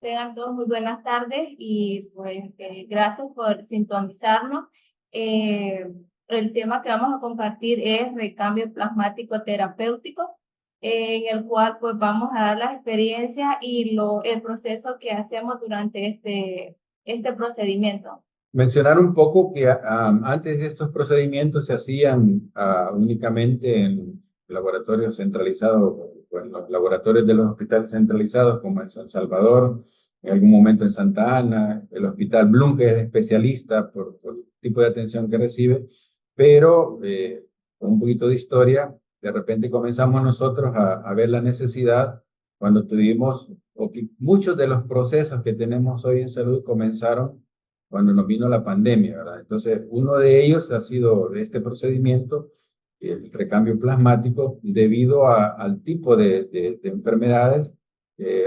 Tengan todos muy buenas tardes y pues gracias por sintonizarnos. Eh, el tema que vamos a compartir es recambio plasmático terapéutico, en el cual pues vamos a dar las experiencias y el proceso que hacemos durante este procedimiento. Mencionar un poco que antes estos procedimientos se hacían únicamente en laboratorios centralizados, o en los laboratorios de los hospitales centralizados, como en San Salvador, en algún momento en Santa Ana, el Hospital Blum, que es especialista por el tipo de atención que recibe, pero con un poquito de historia, de repente comenzamos nosotros a ver la necesidad cuando tuvimos, o que muchos de los procesos que tenemos hoy en salud comenzaron cuando nos vino la pandemia, ¿verdad? Entonces, uno de ellos ha sido este procedimiento, el recambio plasmático, debido al tipo de enfermedades,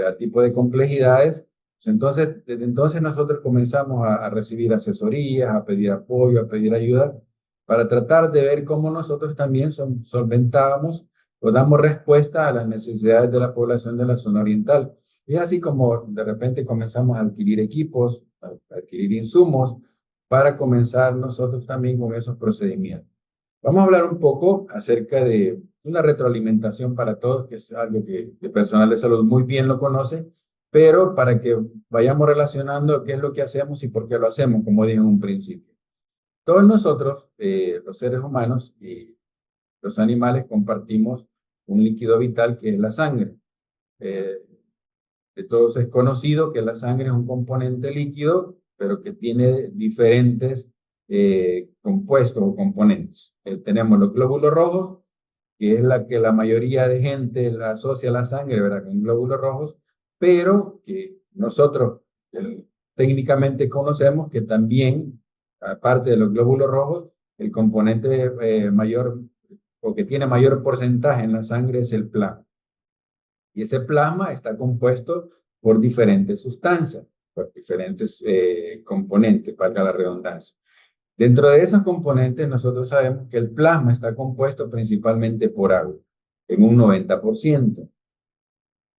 al tipo de complejidades. Entonces, desde entonces nosotros comenzamos a recibir asesorías, a pedir apoyo, a pedir ayuda, para tratar de ver cómo nosotros también solventábamos o damos respuesta a las necesidades de la población de la zona oriental. Y así como de repente comenzamos a adquirir equipos, a adquirir insumos, para comenzar nosotros también con esos procedimientos. Vamos a hablar un poco acerca de una retroalimentación para todos, que es algo que el personal de salud muy bien lo conoce, pero para que vayamos relacionando qué es lo que hacemos y por qué lo hacemos, como dije en un principio. Todos nosotros, los seres humanos y los animales, compartimos un líquido vital que es la sangre. Eh, de todos es conocido que la sangre es un componente líquido, pero que tiene diferentes compuestos o componentes. Tenemos los glóbulos rojos, que es la que la mayoría de gente la asocia a la sangre, ¿verdad? Con glóbulos rojos, pero que nosotros técnicamente conocemos que también, aparte de los glóbulos rojos, el componente mayor o que tiene mayor porcentaje en la sangre es el plasma. Y ese plasma está compuesto por diferentes sustancias, por diferentes componentes, valga la redundancia. Dentro de esos componentes, nosotros sabemos que el plasma está compuesto principalmente por agua, en un 90%.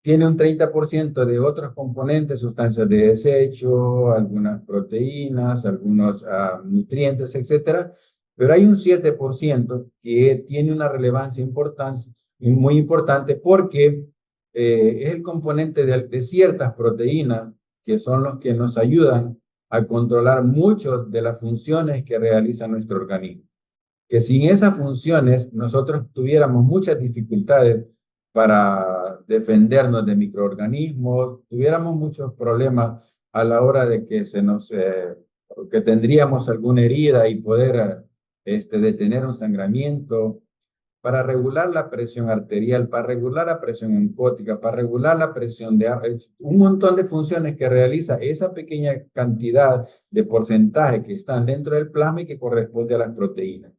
Tiene un 30% de otros componentes, sustancias de desecho, algunas proteínas, algunos nutrientes, etcétera. Pero hay un 7% que tiene una relevancia muy importante porque es el componente de ciertas proteínas que son los que nos ayudan a controlar muchas de las funciones que realiza nuestro organismo. Que sin esas funciones nosotros tuviéramos muchas dificultades para defendernos de microorganismos, tuviéramos muchos problemas a la hora de que que tendríamos alguna herida y poder detener un sangramiento, para regular la presión arterial, para regular la presión oncótica, para regular la presión un montón de funciones que realiza esa pequeña cantidad de porcentaje que están dentro del plasma y que corresponde a las proteínas.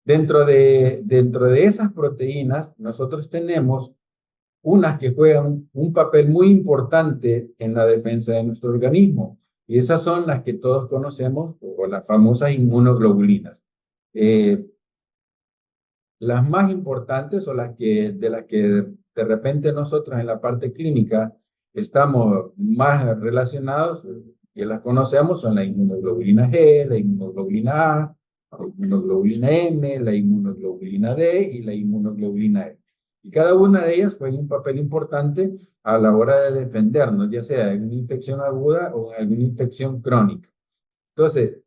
Dentro de esas proteínas, nosotros tenemos unas que juegan un papel muy importante en la defensa de nuestro organismo, y esas son las que todos conocemos, o las famosas inmunoglobulinas. Las más importantes, o de las que de repente nosotros en la parte clínica estamos más relacionados y las conocemos, son la inmunoglobulina G, la inmunoglobulina A, la inmunoglobulina M, la inmunoglobulina D y la inmunoglobulina E. Y cada una de ellas juega un papel importante a la hora de defendernos, ya sea en una infección aguda o en alguna infección crónica. Entonces,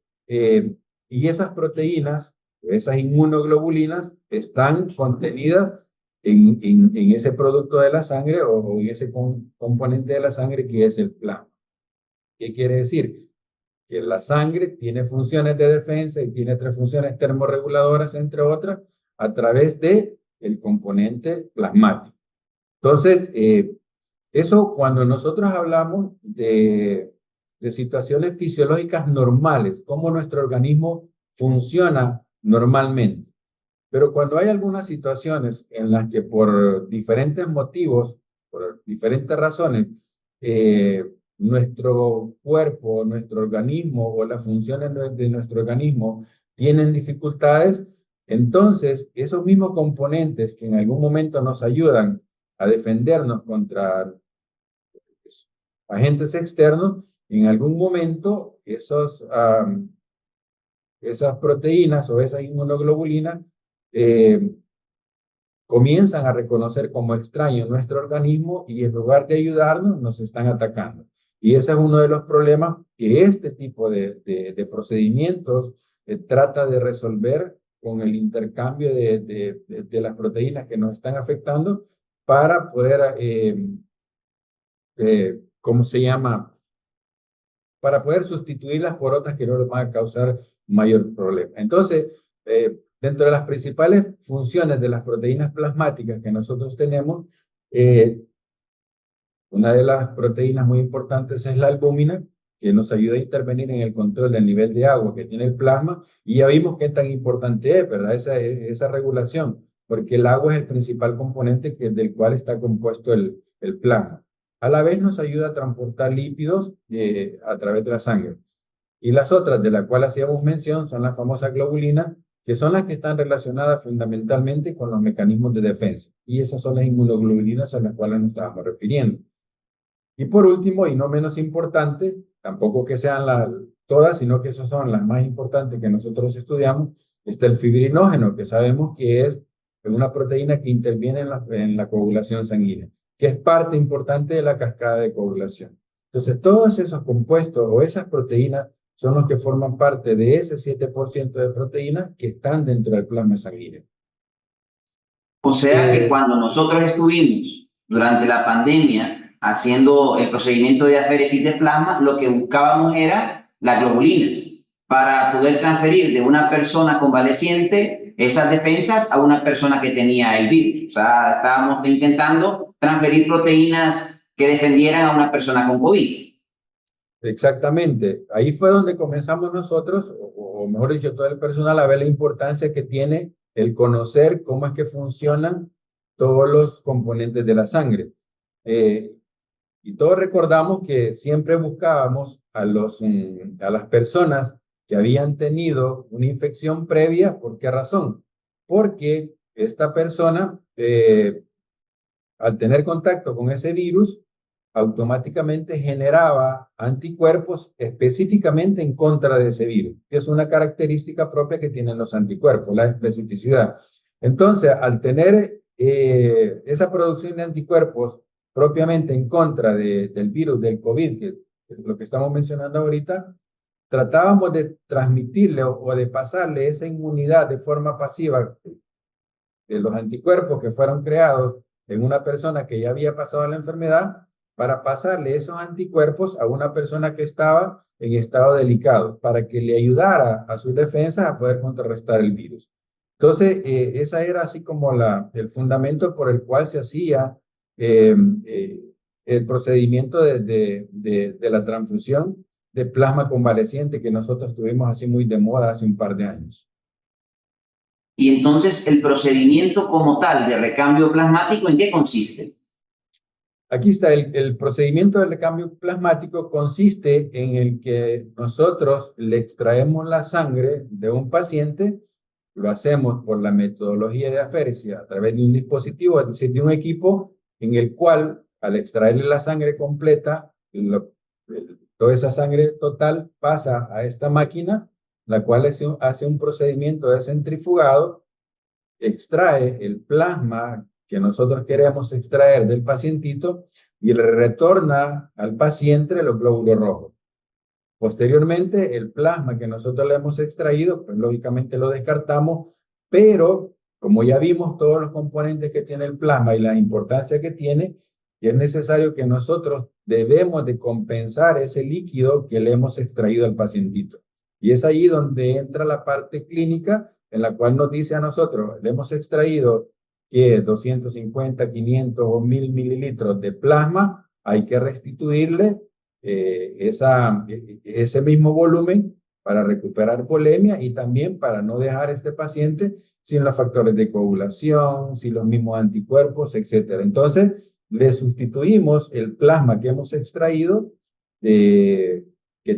y esas proteínas, esas inmunoglobulinas, están contenidas en ese producto de la sangre o en ese componente de la sangre que es el plasma. ¿Qué quiere decir? Que la sangre tiene funciones de defensa y tiene tres funciones termorreguladoras, entre otras, a través de el componente plasmático. Entonces, eso cuando nosotros hablamos de situaciones fisiológicas normales, cómo nuestro organismo funciona normalmente. Pero cuando hay algunas situaciones en las que por diferentes motivos, por diferentes razones, nuestro cuerpo, nuestro organismo o las funciones de nuestro organismo tienen dificultades, entonces esos mismos componentes que en algún momento nos ayudan a defendernos contra agentes externos, en algún momento esas proteínas o esas inmunoglobulinas comienzan a reconocer como extraño nuestro organismo y en lugar de ayudarnos, nos están atacando. Y ese es uno de los problemas que este tipo de procedimientos trata de resolver con el intercambio de las proteínas que nos están afectando para poder, ¿cómo se llama? Para poder sustituirlas por otras que no les van a causar mayor problema. Entonces, dentro de las principales funciones de las proteínas plasmáticas que nosotros tenemos, una de las proteínas muy importantes es la albúmina, que nos ayuda a intervenir en el control del nivel de agua que tiene el plasma, y ya vimos qué tan importante es, ¿verdad? Esa regulación, porque el agua es el principal componente del cual está compuesto el plasma. A la vez nos ayuda a transportar lípidos a través de la sangre. Y las otras de las cuales hacíamos mención son las famosas globulinas, que son las que están relacionadas fundamentalmente con los mecanismos de defensa. Y esas son las inmunoglobulinas a las cuales nos estábamos refiriendo. Y por último, y no menos importante, tampoco que sean todas, sino que esas son las más importantes que nosotros estudiamos, está el fibrinógeno, que sabemos que es una proteína que interviene en la coagulación sanguínea, que es parte importante de la cascada de coagulación. Entonces, todos esos compuestos o esas proteínas son los que forman parte de ese 7% de proteínas que están dentro del plasma sanguíneo. O sea que cuando nosotros estuvimos durante la pandemia haciendo el procedimiento de aféresis de plasma, lo que buscábamos era las globulinas para poder transferir de una persona convaleciente esas defensas a una persona que tenía el virus. O sea, estábamos intentando transferir proteínas que defendieran a una persona con COVID. Exactamente. Ahí fue donde comenzamos nosotros, o mejor dicho, todo el personal, a ver la importancia que tiene el conocer cómo es que funcionan todos los componentes de la sangre. Y todos recordamos que siempre buscábamos a las personas que habían tenido una infección previa. ¿Por qué razón? Porque esta persona, al tener contacto con ese virus, automáticamente generaba anticuerpos específicamente en contra de ese virus, que es una característica propia que tienen los anticuerpos, la especificidad. Entonces, al tener esa producción de anticuerpos propiamente en contra del virus del COVID, que es lo que estamos mencionando ahorita, tratábamos de transmitirle o de pasarle esa inmunidad de forma pasiva de los anticuerpos que fueron creados en una persona que ya había pasado la enfermedad, para pasarle esos anticuerpos a una persona que estaba en estado delicado, para que le ayudara a sus defensas a poder contrarrestar el virus. Entonces, esa era así como el fundamento por el cual se hacía el procedimiento de la transfusión de plasma convaleciente que nosotros tuvimos así muy de moda hace un par de años. Y entonces, el procedimiento como tal de recambio plasmático, ¿en qué consiste? Aquí está, el procedimiento de recambio plasmático consiste en el que nosotros le extraemos la sangre de un paciente, lo hacemos por la metodología de aféresis a través de un dispositivo, es decir, de un equipo en el cual al extraerle la sangre completa, toda esa sangre total pasa a esta máquina, la cual hace un procedimiento de centrifugado, extrae el plasma que nosotros queremos extraer del pacientito y le retorna al paciente los glóbulos rojos. Posteriormente, el plasma que nosotros le hemos extraído, pues lógicamente lo descartamos, pero como ya vimos todos los componentes que tiene el plasma y la importancia que tiene, es necesario que nosotros debemos de compensar ese líquido que le hemos extraído al pacientito. Y es ahí donde entra la parte clínica en la cual nos dice a nosotros, le hemos extraído que 250, 500 o 1000 mililitros de plasma, hay que restituirle ese mismo volumen para recuperar volemia y también para no dejar a este paciente sin los factores de coagulación, sin los mismos anticuerpos, etc. Entonces, le sustituimos el plasma que hemos extraído, que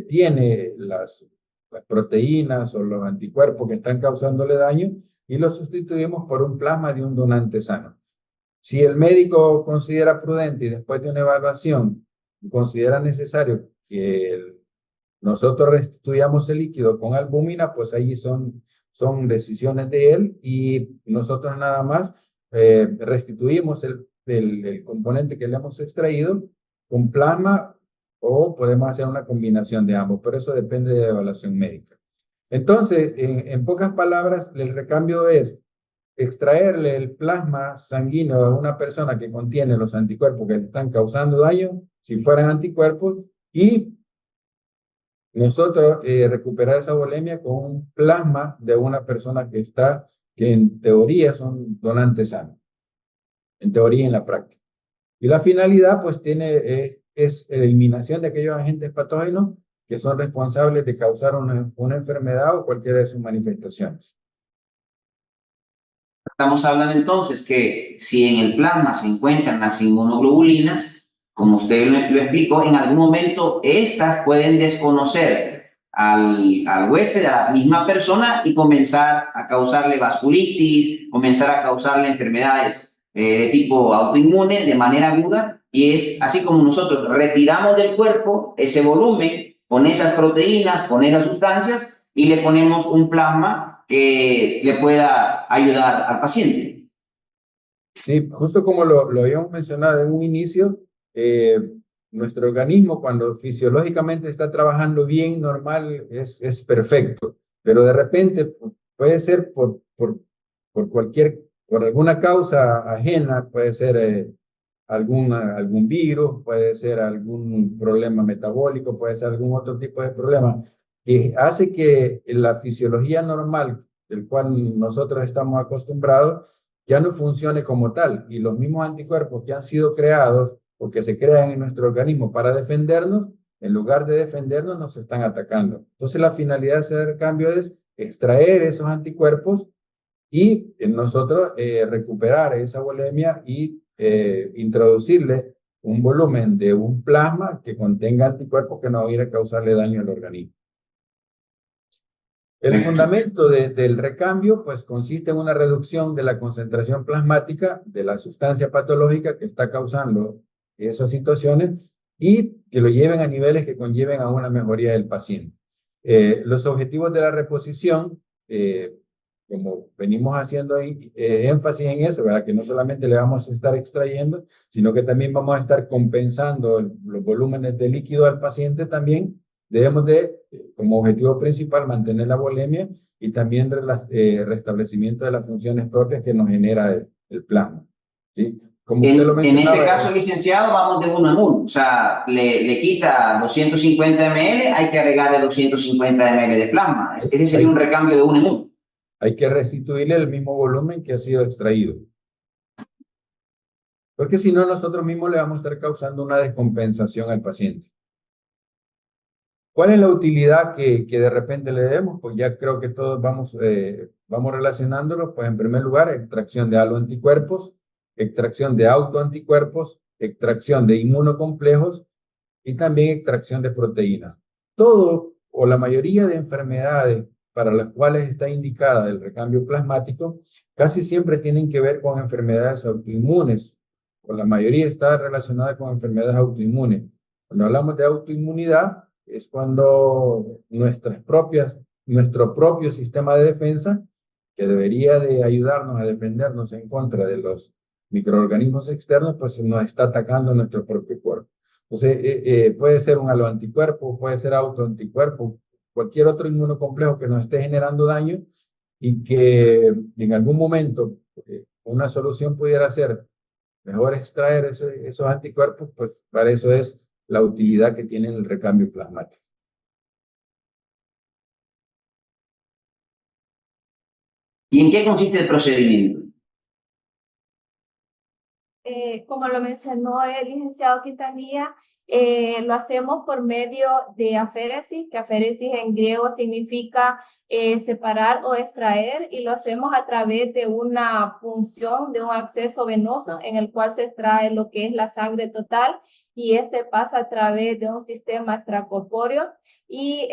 tiene las proteínas o los anticuerpos que están causándole daño, y lo sustituimos por un plasma de un donante sano. Si el médico considera prudente y después de una evaluación considera necesario que nosotros restituyamos el líquido con albúmina, pues ahí son decisiones de él y nosotros nada más restituimos el componente que le hemos extraído con plasma o podemos hacer una combinación de ambos, pero eso depende de la evaluación médica. Entonces, en pocas palabras, el recambio es extraerle el plasma sanguíneo a una persona que contiene los anticuerpos que le están causando daño, si fueran anticuerpos, y nosotros recuperar esa volemia con un plasma de una persona que en teoría son donantes sanos, en teoría y en la práctica. Y la finalidad, pues, es la eliminación de aquellos agentes patógenos que son responsables de causar una enfermedad o cualquiera de sus manifestaciones. Estamos hablando entonces que si en el plasma se encuentran las inmunoglobulinas, como usted lo explicó, en algún momento estas pueden desconocer al huésped, a la misma persona, y comenzar a causarle vasculitis, comenzar a causarle enfermedades de tipo autoinmune de manera aguda, y es así como nosotros retiramos del cuerpo ese volumen con esas proteínas, con esas sustancias, y le ponemos un plasma que le pueda ayudar al paciente. Sí, justo como lo habíamos mencionado en un inicio, nuestro organismo cuando fisiológicamente está trabajando bien, normal, es perfecto, pero de repente puede ser por alguna causa ajena, puede ser algún virus, puede ser algún problema metabólico, puede ser algún otro tipo de problema que hace que la fisiología normal del cual nosotros estamos acostumbrados ya no funcione como tal y los mismos anticuerpos que han sido creados o que se crean en nuestro organismo para defendernos, en lugar de defendernos, nos están atacando. Entonces la finalidad de hacer cambio es extraer esos anticuerpos y nosotros recuperar esa volemia y introducirle un volumen de un plasma que contenga anticuerpos que no vayan a causarle daño al organismo. El fundamento del recambio pues consiste en una reducción de la concentración plasmática de la sustancia patológica que está causando esas situaciones y que lo lleven a niveles que conlleven a una mejoría del paciente. Los objetivos de la reposición, como venimos haciendo énfasis en eso, ¿verdad? Que no solamente le vamos a estar extrayendo, sino que también vamos a estar compensando los volúmenes de líquido al paciente también. Debemos de, como objetivo principal, mantener la volemia y también restablecimiento de las funciones propias que nos genera el plasma. ¿Sí? Como usted lo En este mencionaba, caso, licenciado, vamos de uno en uno. O sea, le quita 250 ml, hay que agregarle 250 ml de plasma. Ese sería un recambio de uno en uno. Hay que restituirle el mismo volumen que ha sido extraído. Porque si no, nosotros mismos le vamos a estar causando una descompensación al paciente. ¿Cuál es la utilidad que de repente le demos? Pues ya creo que todos vamos relacionándolos. Pues en primer lugar, extracción de aloanticuerpos, extracción de autoanticuerpos, extracción de inmunocomplejos y también extracción de proteínas. Todo o la mayoría de enfermedades para las cuales está indicada el recambio plasmático, casi siempre tienen que ver con enfermedades autoinmunes, o la mayoría está relacionada con enfermedades autoinmunes. Cuando hablamos de autoinmunidad, es cuando nuestro propio sistema de defensa, que debería de ayudarnos a defendernos en contra de los microorganismos externos, pues nos está atacando nuestro propio cuerpo. Entonces, puede ser un aloanticuerpo, puede ser autoanticuerpo, cualquier otro inmunocomplejo que nos esté generando daño y que en algún momento una solución pudiera ser mejor extraer esos anticuerpos, pues para eso es la utilidad que tiene el recambio plasmático. ¿Y en qué consiste el procedimiento? Como lo mencionó el licenciado Quintanilla, lo hacemos por medio de aféresis, que aféresis en griego significa separar o extraer, y lo hacemos a través de una punción, de un acceso venoso en el cual se extrae lo que es la sangre total y este pasa a través de un sistema extracorpóreo y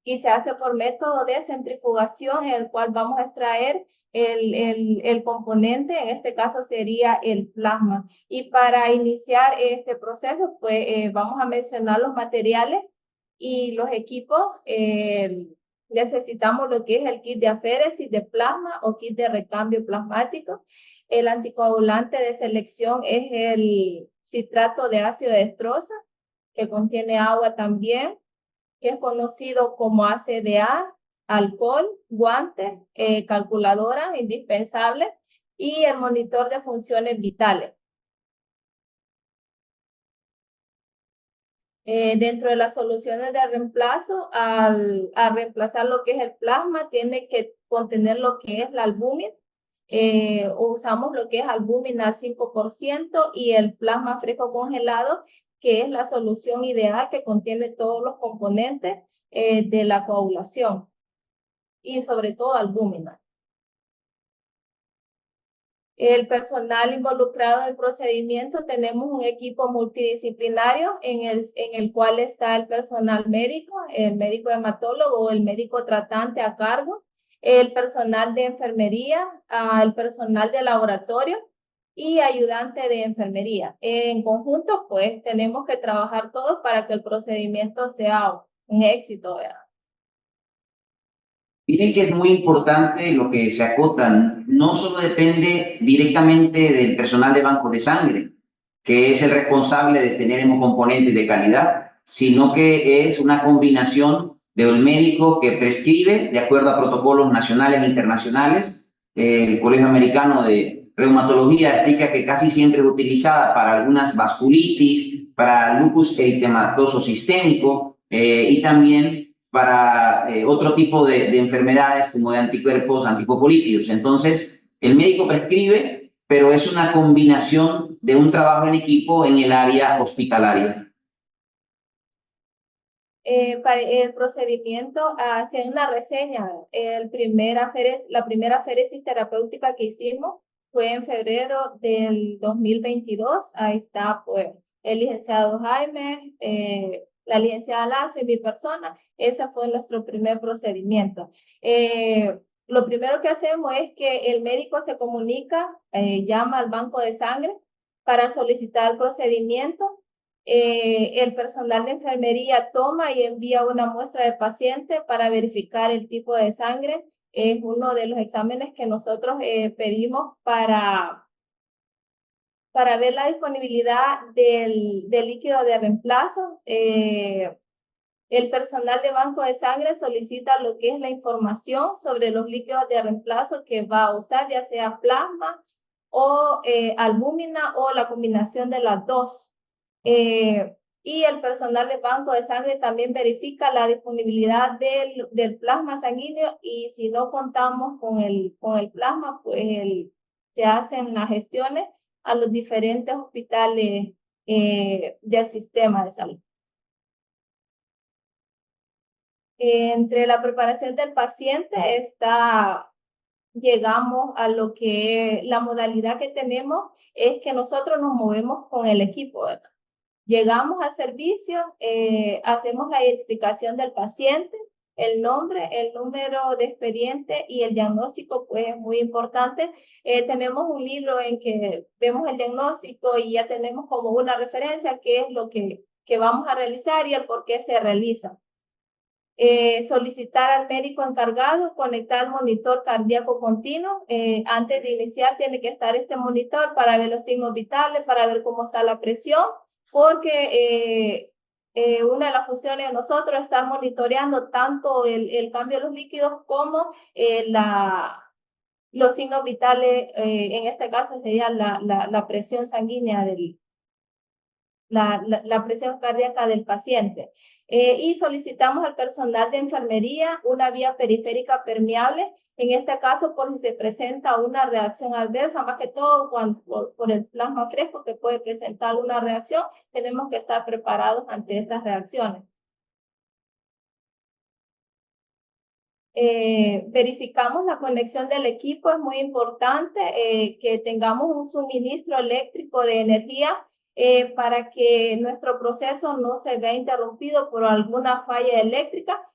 se hace por método de centrifugación en el cual vamos a extraer el componente, en este caso sería el plasma. Y para iniciar este proceso, pues vamos a mencionar los materiales y los equipos. Necesitamos lo que es el kit de aféresis de plasma o kit de recambio plasmático. El anticoagulante de selección es el citrato de ácido de destroza, que contiene agua también, que es conocido como ACDA, alcohol, guantes, calculadora indispensable y el monitor de funciones vitales. Dentro de las soluciones de reemplazo, al reemplazar lo que es el plasma, tiene que contener lo que es la albúmina. Usamos lo que es albúmina al 5% y el plasma fresco congelado, que es la solución ideal que contiene todos los componentes de la coagulación y sobre todo albúmina. El personal involucrado en el procedimiento, tenemos un equipo multidisciplinario en el cual está el personal médico, el médico hematólogo o el médico tratante a cargo, el personal de enfermería, el personal de laboratorio y ayudante de enfermería. En conjunto, pues, tenemos que trabajar todos para que el procedimiento sea un éxito, ¿verdad? Miren que es muy importante lo que se acotan. No solo depende directamente del personal de banco de sangre, que es el responsable de tener hemocomponentes de calidad, sino que es una combinación de un médico que prescribe de acuerdo a protocolos nacionales e internacionales. El Colegio Americano de Reumatología explica que casi siempre es utilizada para algunas vasculitis, para lupus eritematoso sistémico y también para otro tipo de enfermedades como de anticuerpos, antifosfolípidos. Entonces, el médico prescribe, pero es una combinación de un trabajo en equipo en el área hospitalaria. Para el procedimiento, hacer una reseña. La primera aféresis terapéutica que hicimos fue en febrero del 2022. Ahí está, pues, el licenciado Jaime, la licenciada Lazo y mi persona. Ese fue nuestro primer procedimiento. Lo primero que hacemos es que el médico se comunica, llama al banco de sangre para solicitar el procedimiento. El personal de enfermería toma y envía una muestra de paciente para verificar el tipo de sangre. Es uno de los exámenes que nosotros pedimos para ver la disponibilidad del líquido de reemplazo. El personal de banco de sangre solicita lo que es la información sobre los líquidos de reemplazo que va a usar, ya sea plasma o albúmina o la combinación de las dos. Y el personal de banco de sangre también verifica la disponibilidad del plasma sanguíneo y si no contamos con el plasma, pues se hacen las gestiones a los diferentes hospitales del sistema de salud. Entre la preparación del paciente llegamos a lo que la modalidad que tenemos es que nosotros nos movemos con el equipo, ¿verdad? Llegamos al servicio, hacemos la identificación del paciente, el nombre, el número de expediente y el diagnóstico, pues es muy importante. Tenemos un libro en que vemos el diagnóstico y ya tenemos como una referencia qué es lo que vamos a realizar y el por qué se realiza. Solicitar al médico encargado, conectar el monitor cardíaco continuo. Antes de iniciar tiene que estar este monitor para ver los signos vitales, para ver cómo está la presión, porque una de las funciones de nosotros es estar monitoreando tanto el cambio de los líquidos como los signos vitales, en este caso sería la presión sanguínea, la presión cardíaca del paciente. Y solicitamos al personal de enfermería una vía periférica permeable, en este caso por si se presenta una reacción adversa, más que todo por el plasma fresco que puede presentar una reacción, tenemos que estar preparados ante estas reacciones. Verificamos la conexión del equipo, es muy importante que tengamos un suministro eléctrico de energía para que nuestro proceso no se vea interrumpido por alguna falla eléctrica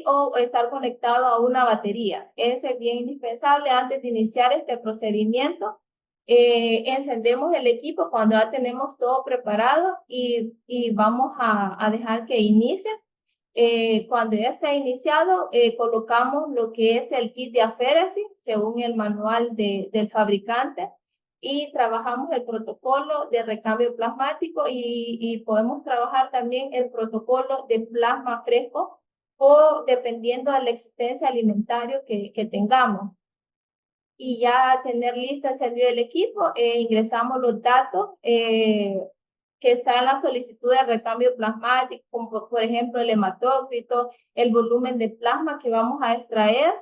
o estar conectado a una batería. Ese es bien indispensable antes de iniciar este procedimiento. Encendemos el equipo cuando ya tenemos todo preparado y vamos a dejar que inicie. Cuando ya está iniciado, colocamos lo que es el kit de aféresis según el manual del fabricante y trabajamos el protocolo de recambio plasmático y podemos trabajar también el protocolo de plasma fresco o dependiendo de la existencia alimentaria que tengamos. Y ya tener listo encendido el equipo, ingresamos los datos que está en la solicitud de recambio plasmático, como por ejemplo el hematócrito, el volumen de plasma que vamos a extraer,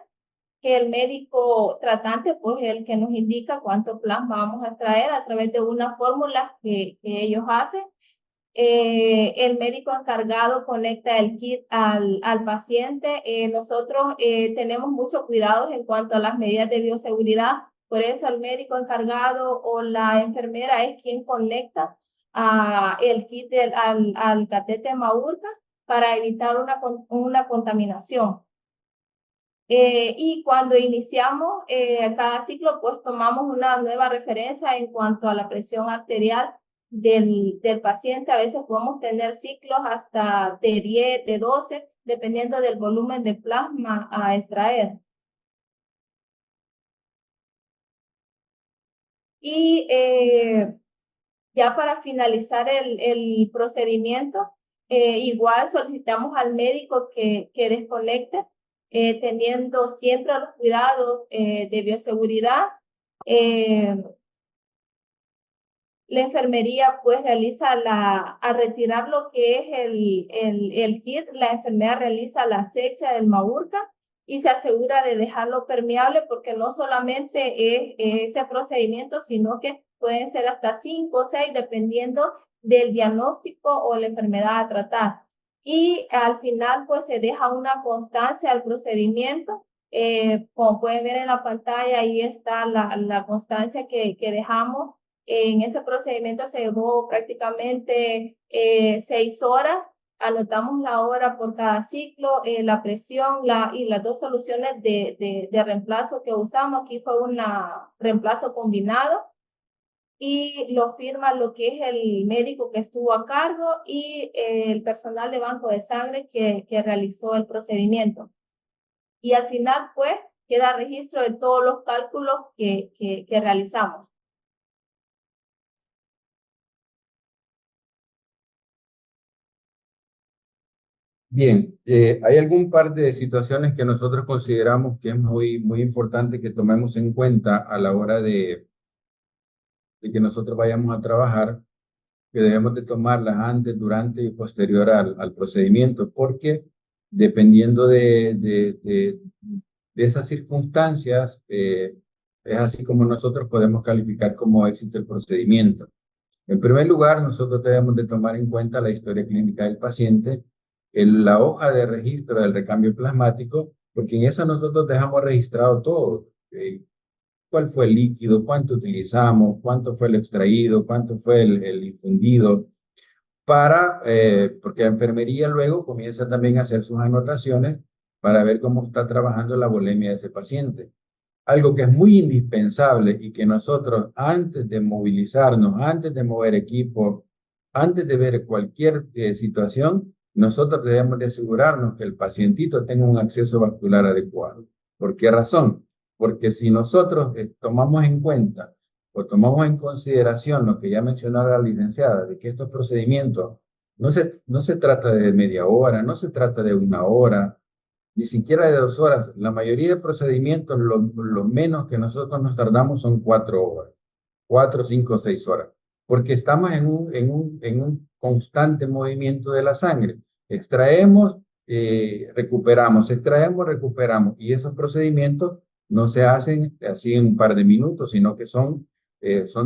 que el médico tratante pues es el que nos indica cuánto plasma vamos a extraer a través de una fórmula que ellos hacen. El médico encargado conecta el kit al paciente. Nosotros tenemos mucho cuidado en cuanto a las medidas de bioseguridad, por eso el médico encargado o la enfermera es quien conecta el kit al catete Maurca para evitar una contaminación. Y cuando iniciamos cada ciclo, pues tomamos una nueva referencia en cuanto a la presión arterial del paciente. A veces podemos tener ciclos hasta de 10, de 12, dependiendo del volumen de plasma a extraer. Y ya para finalizar el procedimiento, igual solicitamos al médico que desconecte, teniendo siempre los cuidados de bioseguridad. La enfermería pues realiza al retirar lo que es el kit, la enfermera realiza la asepsia del Maurca y se asegura de dejarlo permeable porque no solamente es ese procedimiento, sino que pueden ser hasta 5 o 6 dependiendo del diagnóstico o la enfermedad a tratar. Y al final pues se deja una constancia al procedimiento. Como pueden ver en la pantalla, ahí está la constancia que dejamos. En ese procedimiento se llevó prácticamente 6 horas. Anotamos la hora por cada ciclo, la presión y las dos soluciones de reemplazo que usamos. Aquí fue un reemplazo combinado y lo firma lo que es el médico que estuvo a cargo y el personal de banco de sangre que realizó el procedimiento. Y al final, pues, queda registro de todos los cálculos que realizamos. Bien, hay algún par de situaciones que nosotros consideramos que es muy importante que tomemos en cuenta a la hora de que nosotros vayamos a trabajar, que debemos de tomarlas antes, durante y posterior al procedimiento, porque dependiendo de esas circunstancias, es así como nosotros podemos calificar como éxito el procedimiento. En primer lugar, nosotros debemos de tomar en cuenta la historia clínica del paciente, la hoja de registro del recambio plasmático, porque en esa nosotros dejamos registrado todo. Cuál fue el líquido, cuánto utilizamos, cuánto fue el extraído, cuánto fue el infundido, porque la enfermería luego comienza también a hacer sus anotaciones para ver cómo está trabajando la volemia de ese paciente. Algo que es muy indispensable y que nosotros antes de movilizarnos, antes de mover equipo, antes de ver cualquier situación, nosotros debemos de asegurarnos que el pacientito tenga un acceso vascular adecuado. ¿Por qué razón? Porque si nosotros tomamos en cuenta o tomamos en consideración lo que ya mencionó la licenciada, de que estos procedimientos no se trata de media hora, no se trata de una hora, ni siquiera de 2 horas. La mayoría de procedimientos, lo menos que nosotros nos tardamos son 4 horas, 4, 5, 6 horas, porque estamos en un constante movimiento de la sangre. Extraemos, recuperamos, extraemos, recuperamos, y esos procedimientos no se hacen así en un par de minutos, sino que son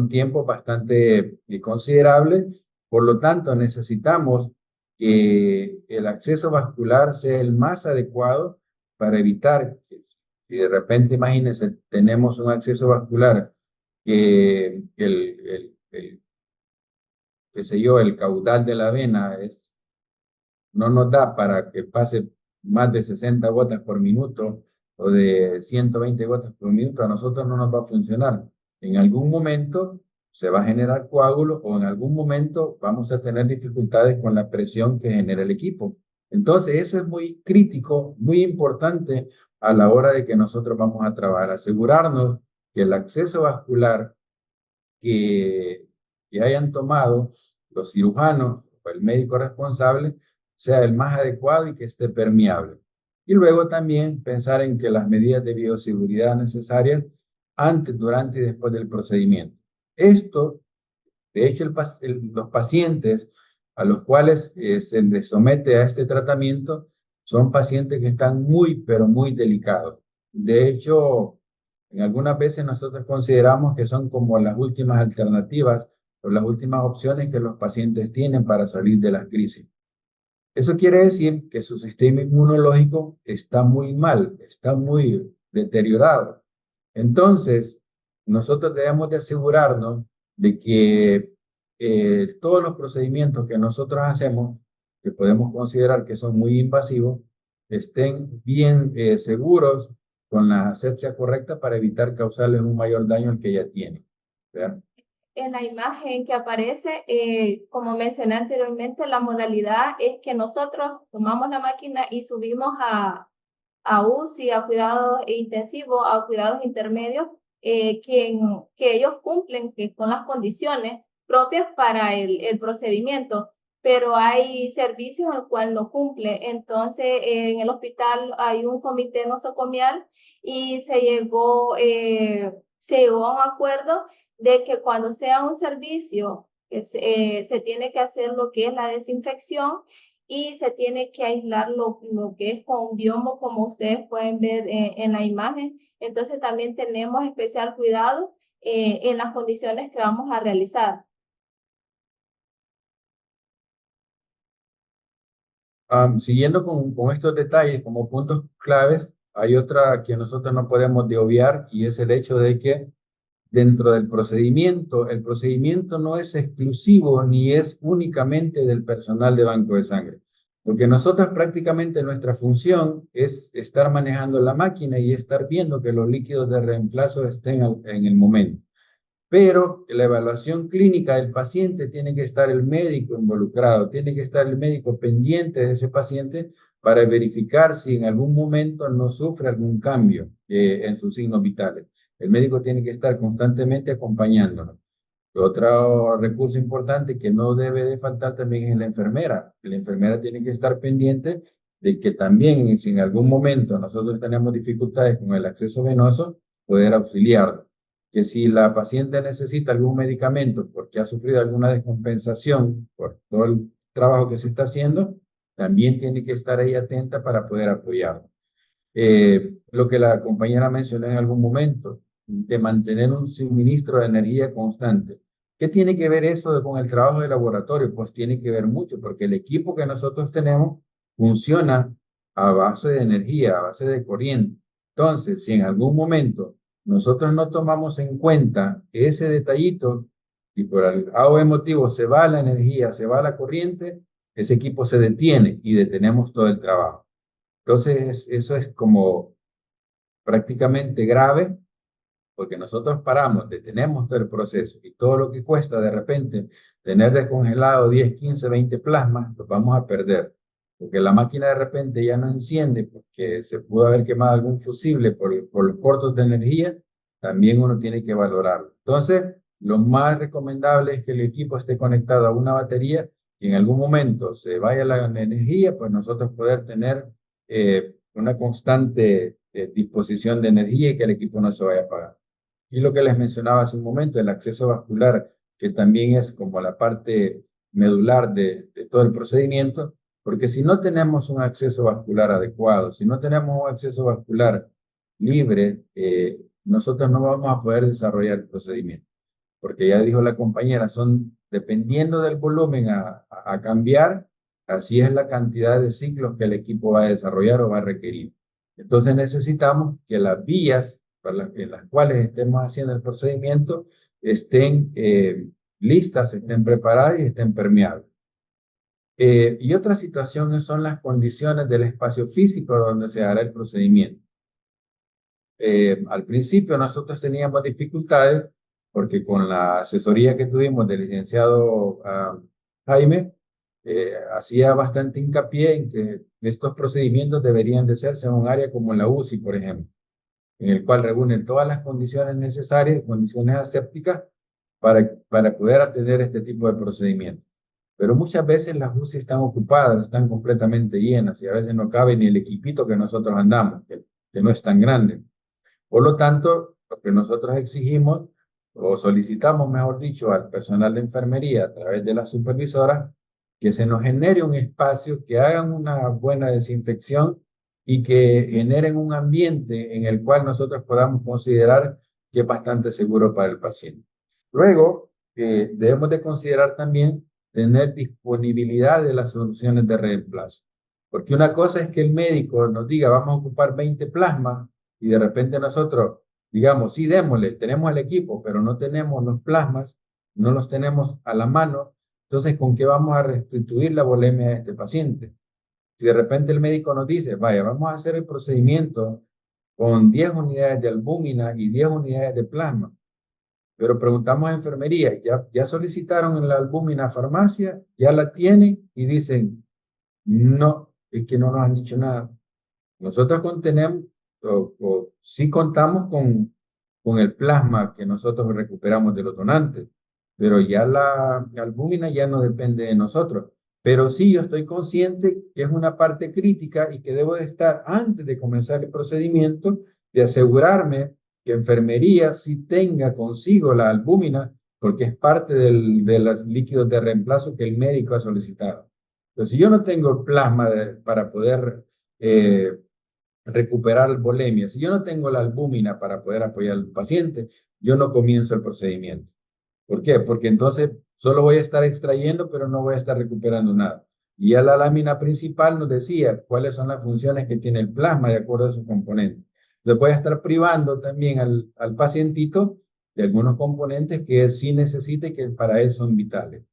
tiempos bastante considerables. Por lo tanto, necesitamos que el acceso vascular sea el más adecuado para evitar que si de repente, imagínense, tenemos un acceso vascular que qué sé yo, el caudal de la vena no nos da para que pase más de 60 gotas por minuto o de 120 gotas por minuto, a nosotros no nos va a funcionar. En algún momento se va a generar coágulo o en algún momento vamos a tener dificultades con la presión que genera el equipo. Entonces, eso es muy crítico, muy importante a la hora de que nosotros vamos a trabajar. Asegurarnos que el acceso vascular que hayan tomado los cirujanos o el médico responsable sea el más adecuado y que esté permeable. Y luego también pensar en que las medidas de bioseguridad necesarias antes, durante y después del procedimiento. Esto, de hecho, los pacientes a los cuales se les somete a este tratamiento son pacientes que están muy, pero muy delicados. De hecho, en algunas veces nosotros consideramos que son como las últimas alternativas o las últimas opciones que los pacientes tienen para salir de las crisis. Eso quiere decir que su sistema inmunológico está muy mal, está muy deteriorado. Entonces, nosotros debemos de asegurarnos de que todos los procedimientos que nosotros hacemos, que podemos considerar que son muy invasivos, estén bien seguros con la asepsia correcta para evitar causarles un mayor daño al que ya tienen. ¿Verdad? En la imagen que aparece, como mencioné anteriormente, la modalidad es que nosotros tomamos la máquina y subimos a UCI, a cuidados intensivos, a cuidados intermedios, que ellos cumplen que con las condiciones propias para el procedimiento, pero hay servicios en los cuales no cumple. Entonces, en el hospital hay un comité nosocomial y se llegó a un acuerdo de que cuando sea un servicio, se tiene que hacer lo que es la desinfección y se tiene que aislar lo que es con biombo, como ustedes pueden ver en la imagen. Entonces también tenemos especial cuidado en las condiciones que vamos a realizar. Siguiendo con estos detalles como puntos claves, hay otra que nosotros no podemos de obviar y es el hecho de que dentro del procedimiento, el procedimiento no es exclusivo ni es únicamente del personal de banco de sangre, porque nosotros prácticamente nuestra función es estar manejando la máquina y estar viendo que los líquidos de reemplazo estén en el momento. Pero la evaluación clínica del paciente tiene que estar el médico involucrado, tiene que estar el médico pendiente de ese paciente para verificar si en algún momento no sufre algún cambio en sus signos vitales. El médico tiene que estar constantemente acompañándonos. Otro recurso importante que no debe de faltar también es la enfermera. La enfermera tiene que estar pendiente de que también, si en algún momento nosotros tenemos dificultades con el acceso venoso, poder auxiliarlo. Que si la paciente necesita algún medicamento porque ha sufrido alguna descompensación por todo el trabajo que se está haciendo, también tiene que estar ahí atenta para poder apoyarlo. Lo que la compañera mencionó en algún momento, de mantener un suministro de energía constante. ¿Qué tiene que ver eso con el trabajo de laboratorio? Pues tiene que ver mucho, porque el equipo que nosotros tenemos funciona a base de energía, a base de corriente. Entonces, si en algún momento nosotros no tomamos en cuenta ese detallito y por algún motivo se va la energía, se va la corriente, ese equipo se detiene y detenemos todo el trabajo. Entonces, eso es como prácticamente grave porque nosotros paramos, detenemos todo el proceso y todo lo que cuesta de repente tener descongelado 10, 15, 20 plasmas, los vamos a perder. Porque la máquina de repente ya no enciende porque se pudo haber quemado algún fusible por los cortos de energía, también uno tiene que valorarlo. Entonces, lo más recomendable es que el equipo esté conectado a una batería y en algún momento se vaya la energía, pues nosotros poder tener una constante disposición de energía y que el equipo no se vaya a apagar. Y lo que les mencionaba hace un momento, el acceso vascular, que también es como la parte medular de todo el procedimiento, porque si no tenemos un acceso vascular adecuado, si no tenemos un acceso vascular libre, nosotros no vamos a poder desarrollar el procedimiento. Porque ya dijo la compañera, son dependiendo del volumen a cambiar, así es la cantidad de ciclos que el equipo va a desarrollar o va a requerir. Entonces necesitamos que las vías en las cuales estemos haciendo el procedimiento estén listas, estén preparadas y estén permeables. Y otra situación son las condiciones del espacio físico donde se hará el procedimiento. Al principio nosotros teníamos dificultades porque con la asesoría que tuvimos del licenciado Jaime, hacía bastante hincapié en que estos procedimientos deberían de hacerse en un área como la UCI, por ejemplo, en el cual reúnen todas las condiciones necesarias, condiciones asépticas, para poder atender este tipo de procedimientos. Pero muchas veces las UCI están ocupadas, están completamente llenas y a veces no cabe ni el equipito que nosotros andamos, que no es tan grande. Por lo tanto, lo que nosotros exigimos o solicitamos, mejor dicho, al personal de enfermería a través de la supervisora, que se nos genere un espacio, que hagan una buena desinfección y que generen un ambiente en el cual nosotros podamos considerar que es bastante seguro para el paciente. Luego, debemos de considerar también tener disponibilidad de las soluciones de reemplazo. Porque una cosa es que el médico nos diga, vamos a ocupar 20 plasmas, y de repente nosotros digamos, sí, démosle, tenemos el equipo, pero no tenemos los plasmas, no los tenemos a la mano, entonces, ¿con qué vamos a restituir la volemia de este paciente? Si de repente el médico nos dice, vaya, vamos a hacer el procedimiento con 10 unidades de albúmina y 10 unidades de plasma, pero preguntamos a enfermería, ¿ya solicitaron la albúmina a farmacia? ¿Ya la tienen? Y dicen, no, es que no nos han dicho nada. Nosotros contenemos, sí contamos con el plasma que nosotros recuperamos de los donantes, pero ya la albúmina ya no depende de nosotros. Pero sí, yo estoy consciente que es una parte crítica y que debo de estar antes de comenzar el procedimiento, de asegurarme que enfermería sí tenga consigo la albúmina, porque es parte de los líquidos de reemplazo que el médico ha solicitado. Entonces, si yo no tengo plasma para poder recuperar volemia. Si yo no tengo la albúmina para poder apoyar al paciente, yo no comienzo el procedimiento. ¿Por qué? Porque entonces solo voy a estar extrayendo, pero no voy a estar recuperando nada. Y ya la lámina principal nos decía cuáles son las funciones que tiene el plasma de acuerdo a sus componentes. Entonces voy a estar privando también al pacientito de algunos componentes que él sí necesita y que para él son vitales.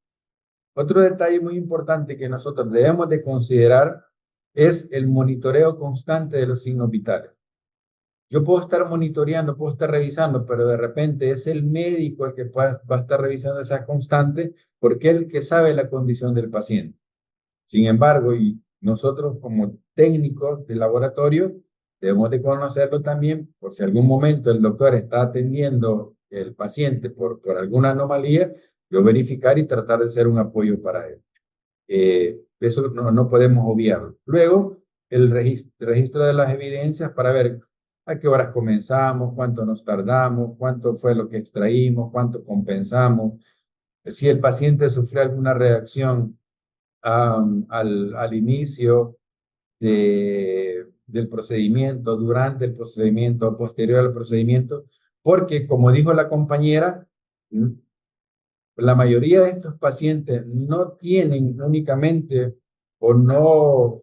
Otro detalle muy importante que nosotros debemos de considerar es el monitoreo constante de los signos vitales. Yo puedo estar monitoreando, puedo estar revisando, pero de repente es el médico el que va a estar revisando esa constante porque es el que sabe la condición del paciente. Sin embargo, y nosotros como técnicos de laboratorio debemos de conocerlo también por si algún momento el doctor está atendiendo el paciente por alguna anomalía, yo verificar y tratar de ser un apoyo para él. Eso no podemos obviarlo. Luego, el registro de las evidencias para ver a qué horas comenzamos, cuánto nos tardamos, cuánto fue lo que extraímos, cuánto compensamos, si el paciente sufrió alguna reacción al inicio del procedimiento, durante el procedimiento, posterior al procedimiento, porque como dijo la compañera, la mayoría de estos pacientes no tienen únicamente o no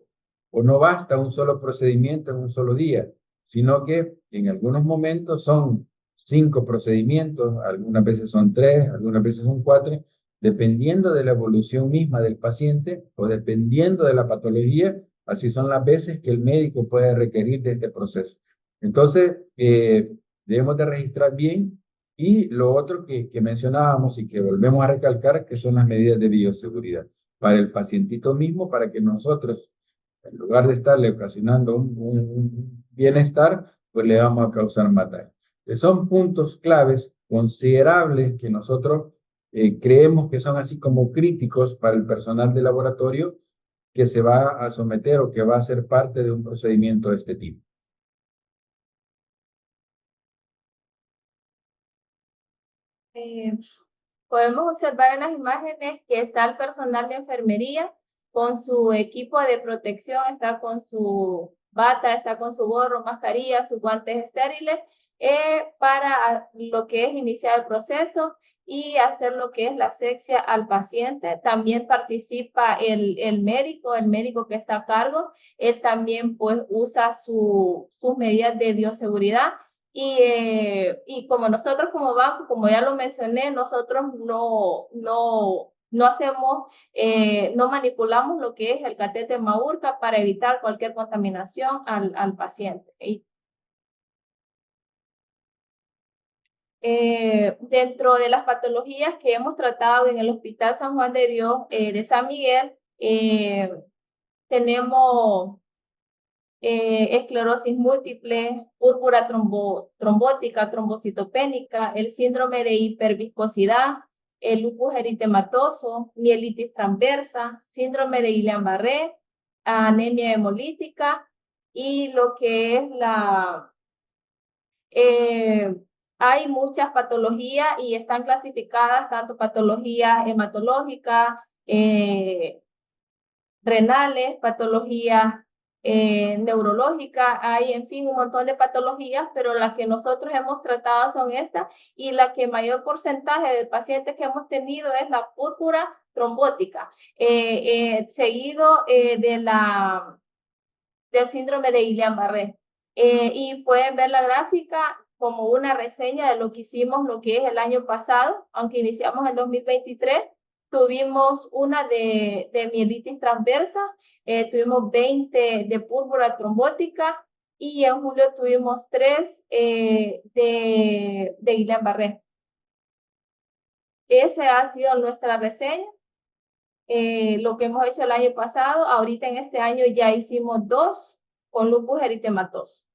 basta un solo procedimiento en un solo día, sino que en algunos momentos son 5 procedimientos, algunas veces son 3, algunas veces son 4, dependiendo de la evolución misma del paciente o dependiendo de la patología, así son las veces que el médico puede requerir de este proceso. Entonces, debemos de registrar bien y lo otro que mencionábamos y que volvemos a recalcar, que son las medidas de bioseguridad para el pacientito mismo, para que nosotros, en lugar de estarle ocasionando un bienestar, pues le vamos a causar más daño. Son puntos claves considerables que nosotros creemos que son así como críticos para el personal de laboratorio que se va a someter o que va a ser parte de un procedimiento de este tipo. Podemos observar en las imágenes que está el personal de enfermería con su equipo de protección, está con su bata, está con su gorro, mascarilla, sus guantes estériles, para lo que es iniciar el proceso y hacer lo que es la asepsia al paciente. También participa el médico que está a cargo. Él también pues usa sus medidas de bioseguridad. Y como nosotros como banco, como ya lo mencioné, nosotros no no hacemos, no manipulamos lo que es el catéter MAURCA para evitar cualquier contaminación al paciente. Dentro de las patologías que hemos tratado en el Hospital San Juan de Dios de San Miguel, tenemos esclerosis múltiple, púrpura trombótica, trombocitopénica, el síndrome de hiperviscosidad, el lupus eritematoso, mielitis transversa, síndrome de Guillain-Barré, anemia hemolítica y lo que es hay muchas patologías y están clasificadas tanto patologías hematológicas, renales, patologías neurológicas, hay en fin un montón de patologías, pero las que nosotros hemos tratado son estas y la que mayor porcentaje de pacientes que hemos tenido es la púrpura trombótica, seguido del síndrome de Guillain-Barré. Y pueden ver la gráfica como una reseña de lo que hicimos, lo que es el año pasado, aunque iniciamos en 2023, tuvimos una de mielitis transversa, tuvimos 20 de púrpura trombótica y en julio tuvimos 3 de Guillain-Barré. Esa ha sido nuestra reseña. Lo que hemos hecho el año pasado, ahorita en este año ya hicimos 2 con lupus eritematoso.